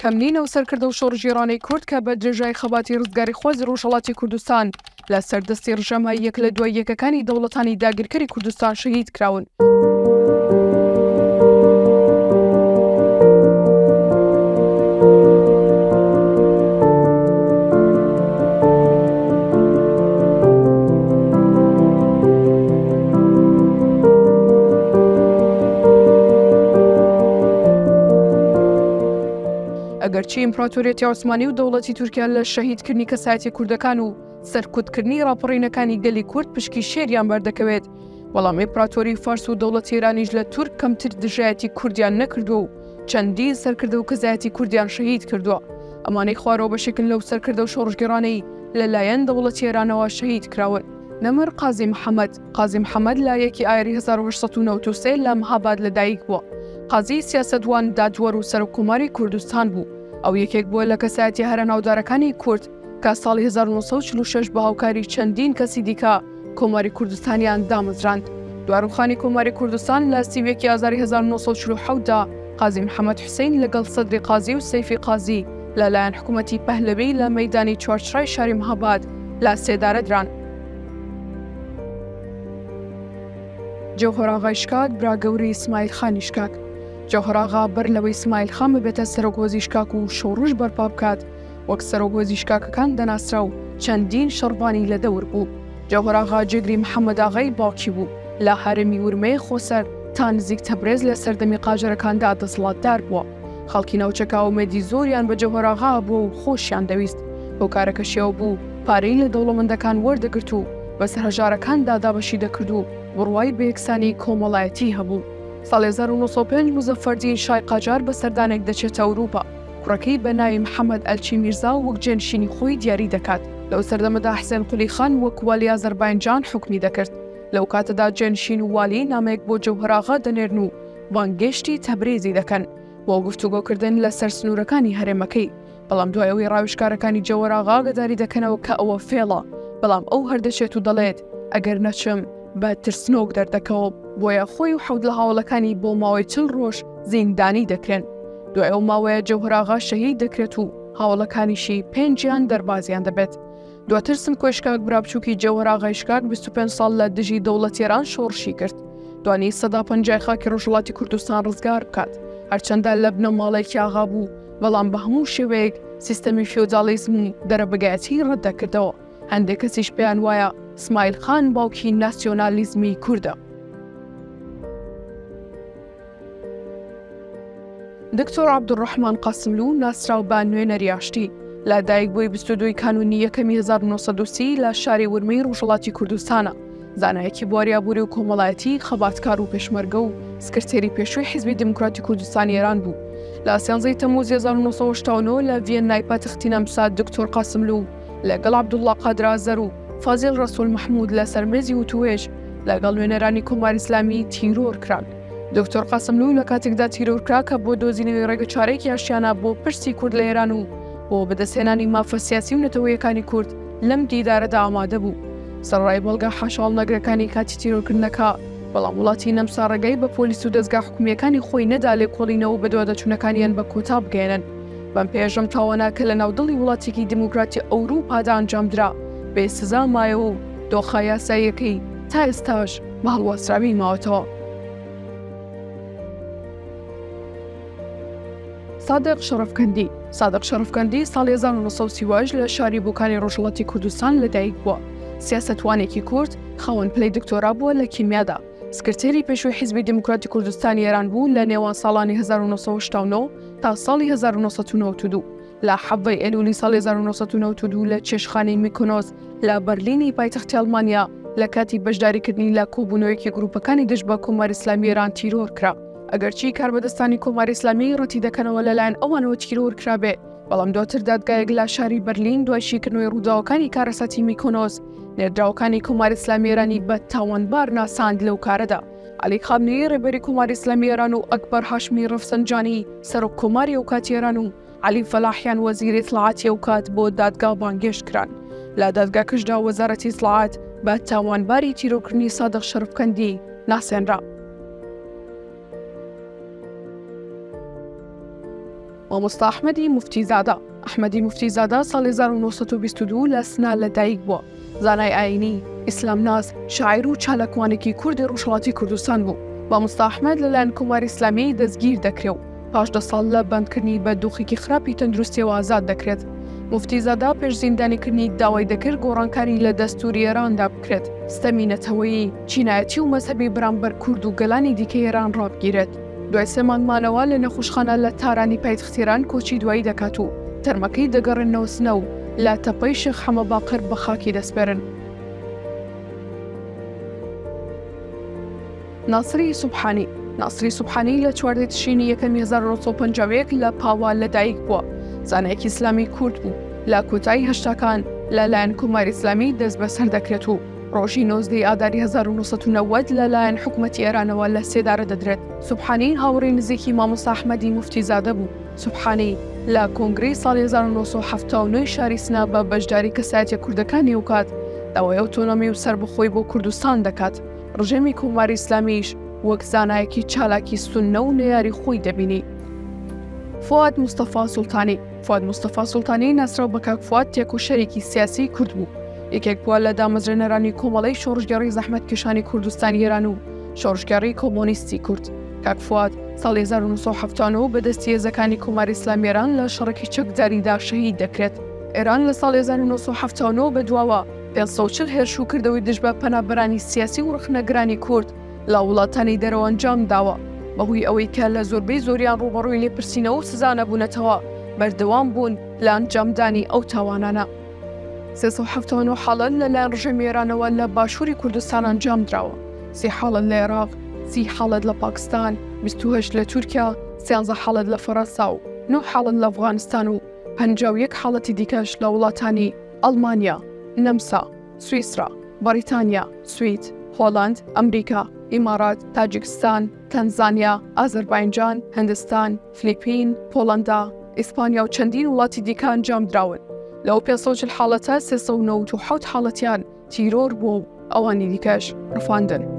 کەمنینە و سەرکردە و شۆڕژێرانەی کورد کە بە درێژای خەباتی ڕزگاری خۆزی ڕۆژهەڵاتی کوردستان لە سەردەستی ڕژەمای یەک لە دوای یەکەکانی دەوڵەتانی داگیرکەری کوردستان شەهید کراون. ئەگەرچی ئیمپراتۆریەتی عوسمانی و دەوڵەتی تورکیا لە شەهیدکردنی کەسایەتی کوردەکان و سەرکوتکردنی ڕاپەڕینەکانی گەلی کورد پشکی شێریان بەردەکەوێت، بەڵام ئیمپراتۆری فارس و دەوڵەتی ئێرانیش لە تورک کەمتر دژایەتی کوردیان نەکردووە و چەندین سەرکردە و کەسایەتی کوردیان شەهید کردووە. ئەمانەی خوارەوە بەشێکن لەو سەرکردە و شۆڕژگێڕانەی لەلایەن دەوڵەتی ئێرانەوە شەهید کراون. نەمر قازی محەممەد لایەکی ئایاری 1893 لە مەهاباد لەدایک بووە. قازی سیاسەتوان دادوەر و سەرۆککۆماری کوردستان بوو. ئەو یەکێک بووە لە کەسایەتی هەرە ناودارەکانی کورد کە ساڵی 1946 بە هاوکاری چەندین کەسی دیکە کۆماری کوردستانیان دامەزراند. دواڕوخانی کۆماری کوردستان لە 31 ئازاری 1947دا قازی محەممەد حوسێن لەگەڵ سەدری قازی و سەیفی قازی لەلایەن حکوومەتی پەهلەوی لە مەیدانی چوارچرای شاری مەهاباد لە سێدارە دران. جەوهەراغای شکاک براگەوری ئیسماعیل خانی شکاک. جەوهەراغا بەر لەوەی ئیسماعیل خان ببێتە سەرۆکوەزی شکاک و شۆڕش بەرپا بکات، وەک سەرۆکوەزی شکاکەکان دەناسرا و چەندین شەڕبانی لە دەور بوو. جەوهەراغا جێگری محەممەد ئاغای باوکی بوو لە هەرمی ورمەی خۆسەر تا نزیک تەبرێز لە سەردەمی قاژەرەکاندا دەسەڵاتدار بووە. خەڵکی ناوچەکە ئومێدی زۆریان بە جەوهەراغا بووە و خۆشیان دەویست. هۆکارەکەشیەوە بوو پارەی لە دەوڵەمەندەکان وەردەگرت و بەسەر هەژارەکاندا دابەشی دەکرد و بڕوای بەیەکسانی کۆمەڵایەتی هەبوو. ساڵی 1995 مزەفەردین شای قاجار بە سەردانێک دەچێتە ئەوروپا. کوڕەکەی بە ناوی محەممەد ئەلچی میرزا وەک جێنشینی خۆی دیاری دەکات. لەو سەردەمەدا حسێن قولی خان وەک والی ئازەربایجان حکمی دەکرد. لەو کاتەدا جێنشین و والی نامەیەک بۆ جەوهەراغا دەنێرن و بانگێشتی تەبرێزی دەکەن بۆ گفتوگۆکردن لەسەر سنوورەکانی هەرێمەکەی. بەڵام دوای ئەوەی ڕاوێژکارەکانی جەوهەراغا گەداری دەکەنەوە کە ئەوە فێڵە، بەڵام ئەو هەردەچێت و دەڵێت ئەگەر نەچم بە ترسنۆک دەردەکەوە، بۆیە خۆی و حەوت لە هاوڵەکانی بۆ ماوەی 40 ڕۆژ زیندانی دەکرێن. دوای ئەو ماوەیە جەوهەراغا شەهید دەکرێت و هاوڵەکانیشی 5 دەربازیان دەبێت. دواتر سمکۆی شکاک برابچووکی جەوهەراغای شکاک 25 ساڵ لە دژی دەوڵەتی ئێران شۆڕشی کرد. دوانی 150 خاکی ڕۆژهەڵاتی کوردستان ڕزگار بکات. هەرچەندە لە بنەماڵێکی ئاغا بوو، بەڵام بە هەموو شێوەیەک سیستەمی فیۆدالیزم دەرەبگایەتی ڕەتدەکردەوە. هەندێک کەسیش پێیان وایە ئیسماعیل خان باوکی ناسیۆنالیزمی کووردە. دکتۆر عەبدوڕەحمان قاسملوو ناسراو بە نوێنەری ئاشتی لە دایکبووی 22 کانونی یەکەمی 1930 لە شاری ورمەی ڕۆژهەڵاتی کوردستانە. زانایەکی بواریابووری و کۆمەڵایەتی، خەباتکار و پێشمەرگە و سکرتێری پێشووی حیزبی دموکراتی کوردستانی ئێران بوو. لە 13 تەمموز 1969 لە ڤێنای پایتەختی نەمسا دکتۆر قاسملوو لەگەڵ عەبدوڵڵا قادر ئازەر و فازیل ڕەسوول محمود لە سەرمێزی وتوێژ لەگەڵ نوێنەرانی کۆماری ئیسلامی تیرۆر کران. دکتۆر قاسملوو لە کاتێکدا تیرۆرکرا کە بۆ دۆزینەوەی ڕێگە چارەیەکی ئاشتیانە بۆ پرسی کورد لە ئێران و بۆ بەدەستهێنانی مافە سیاسی و نەتەوەیەکانی کورد لەم دیدارەدا ئامادە بوو. سەرڕای بەڵگە حاشاڵ نەگرەکانی کاتی تیرۆرکردنەکە، بەڵام وڵاتی نەمسا ڕێگەی بە پۆلیس و دەستگا حکومیەکانی خۆی نەدا لێکۆڵینەوە بە دوادەچوونەکانیان بە کۆتا بگەێنن. بەم پێشەم تاوانە کە لە ناودڵی وڵاتێکی دموکراتی ئەوروپادا ئەنجامدرا بێ سزا مایە و دۆخە یاساییەکەی تا ئێستاش بە هەڵواسراوی ماوەتەوە. سادق شەرەفکەندی ساڵی 1930 لە شاری بووکانی ڕۆژهەڵاتی کوردستان لەدایک بووە. سیاسەتوانێکی کورد، خاوەن پلەی دکتۆرا بووە لە کیمیادا. سکرتێری پێشووی حیزبی دموکراتی کوردستانی ئێران بوو لە نێوان ساڵانی 1969 تا ساڵی 1992. لە حەڤەی ئەلولی ساڵی 1992 لە چێشخانەی میکۆنۆس لە بەرلینی پایتەختی ئەڵمانیا لە کاتی بەشداریکردنی لە کۆبوونەوەیەکی گروپەکانی دژ بە کۆماری ئیسلامی ئێران تیرۆر کرا. ئەگەرچی کاربەدەستانی کۆماری ئیسلامی ڕەتی دەکەنەوە لەلایەن ئەوانەوە تیرۆر کرابێ، بەڵام دواتر دادگایەک لە شاری بەرلین دوای شیکردنەوەی ڕووداوەکانی کارەساتی میکۆنۆس نێردراوەکانی کۆماری ئیسلامی ئێرانی بە تاوانبار ناساند لەو کارەدا. عەلی خامنەیی ڕێبەری کۆماری ئیسلامی ئێران و ئەکبەر هاشمی ڕەفسەنجانی سەرۆک کۆماری ئەو کاتی ئێران و عەلی فەلاحیان وەزیری ئیتلاعاتی ئەو کات بۆ دادگا بانگێشت کران. لە دادگاکەشدا وەزارەتی ئیتلاعات بە تاوانباری تیرۆرکردنی سادق شەرەفکەندی ناسێنرا. مامۆستا ئەحمەدی موفتیزادە. ئەحمەدی موفتیزادە ساڵی 1922 لە سنا لەدایک بووە. زانای ئاینی، ئیسلامناس، شاعیر و چالاکوانێکی کوردی ڕۆژهەڵاتی کوردستان بوو. مامۆستا ئەحمەد لەلایەن کۆماری ئیسلامی دەستگیر دەکرێ و پاش 10 ساڵ لە بەندکردنی بە دۆخێکی خراپی تەندروستیەوە ئازاد دەکرێت. موفتیزادە پێش زیندانیکردنی داوای دەکرد گۆڕانکاری لە دەستوری ئێراندا بکرێت، ستەمینەتەوەیی، چینایەتی و مەزهەبی بەرامبەر کورد و گەلانی دیکەی ئێران ڕابگیرێت. دوای 3 مانگمانەوە لە نەخۆشخانە لە تارانی پایتەختی ئێران کۆچی دوایی دەکات و تەرمەکەی دەگەڕێنەوە سنە و لە تەپەی شێخ حەمە باقر بە خاکی دەسپێرن. ناسری سوبحانی. ناسری سوبحانی لە 14 تشرینی یەکەمی 1950 لە پاوا لەدایک بووە. زانایەکی ئیسلامی کورد بوو. لە کۆتایی هەشتاکان لەلایەن کۆماری ئیسلامی دەست بەسەر دەکرێت و ڕۆژی 19 ئاداری 1990 لەلایەن حکومەتی ئێرانەوە لە سێدارە دەدرێت. سوبحانی هاوڕێی نزیکی مامۆستا ئەحمەدی موفتیزادە بوو. سوبحانی لە کۆنگرەی ساڵی 1979 شاری سنا بە بەشداری کەسایەتیە کوردەکانی وکات داوای ئۆتۆنۆمی و سەربەخۆی بۆ کوردستان دەکات. ڕژێمی کۆماری ئیسلامیش وەک زانایەکی چالاکی سوننە و نەیاری خۆی دەبینی. فواد مستەفا سوڵتانی. فواد مستەفا سوڵتانی ناسراو بە کاک فواد تێک و شەریکی سیاسی کورد بوو. یەکێک بووە لە دامەزرێنەرانی کۆمەڵەی شۆڕژگەڕی زەحمەتکێشانی کوردستانی ئێران و شۆڕژگەڕی کۆمۆنیستی کورد. کاک فواد ساڵی 1970 بەدەستی هێزەکانی کۆماری ئیسلامی ئێران لە شەڕێکی چەکداریدا شەهید دەکرێت. ئێران لە ساڵی 1970 بەدواوە 540 هێرشوکردەوەی دژ بە پەنابەرانی سیاسی و ڕخنەگرانی کورد لە وڵاتانی دەرەوە ئەنجام داوە، بەهۆی ئەوەی کە لە زۆربەی زۆریان ڕوبەڕووی لێپرسینەوە و سزا نەبوونەتەوە بەردەوام بوون لە ئەنجامدانی ئەو تاوانانە. 379 حاڵەت لەلایەن ڕژێمی ئێرانەوە لە باشووری کوردستان ئەنجام دراوە. 30 حاڵەت لە عێراق، 30 حاڵەت لە پاکستان، 28 لە تورکیا، 13 حاڵەت لە فەڕەنسا و 9 حاڵەت لە ئەفغانستان و 51 حاڵەتی دیکەش لە وڵاتانی ئەڵمانیا، نەمسا، سویسرا، بەریتانیا، سوید، هۆڵاند، ئەمریکا، ئیمارات، تاجیکستان، تەنزانیا، ئازەربایجان، هەندستان، فلیپین، پۆڵەندا، ئیسپانیا و چەندین وڵاتی دیکە ئەنجام دراون. لەو 540 حاڵەتە 397 حاڵەتیان تیرۆر بوو و ئەوانی دیکەش ڕفاندن.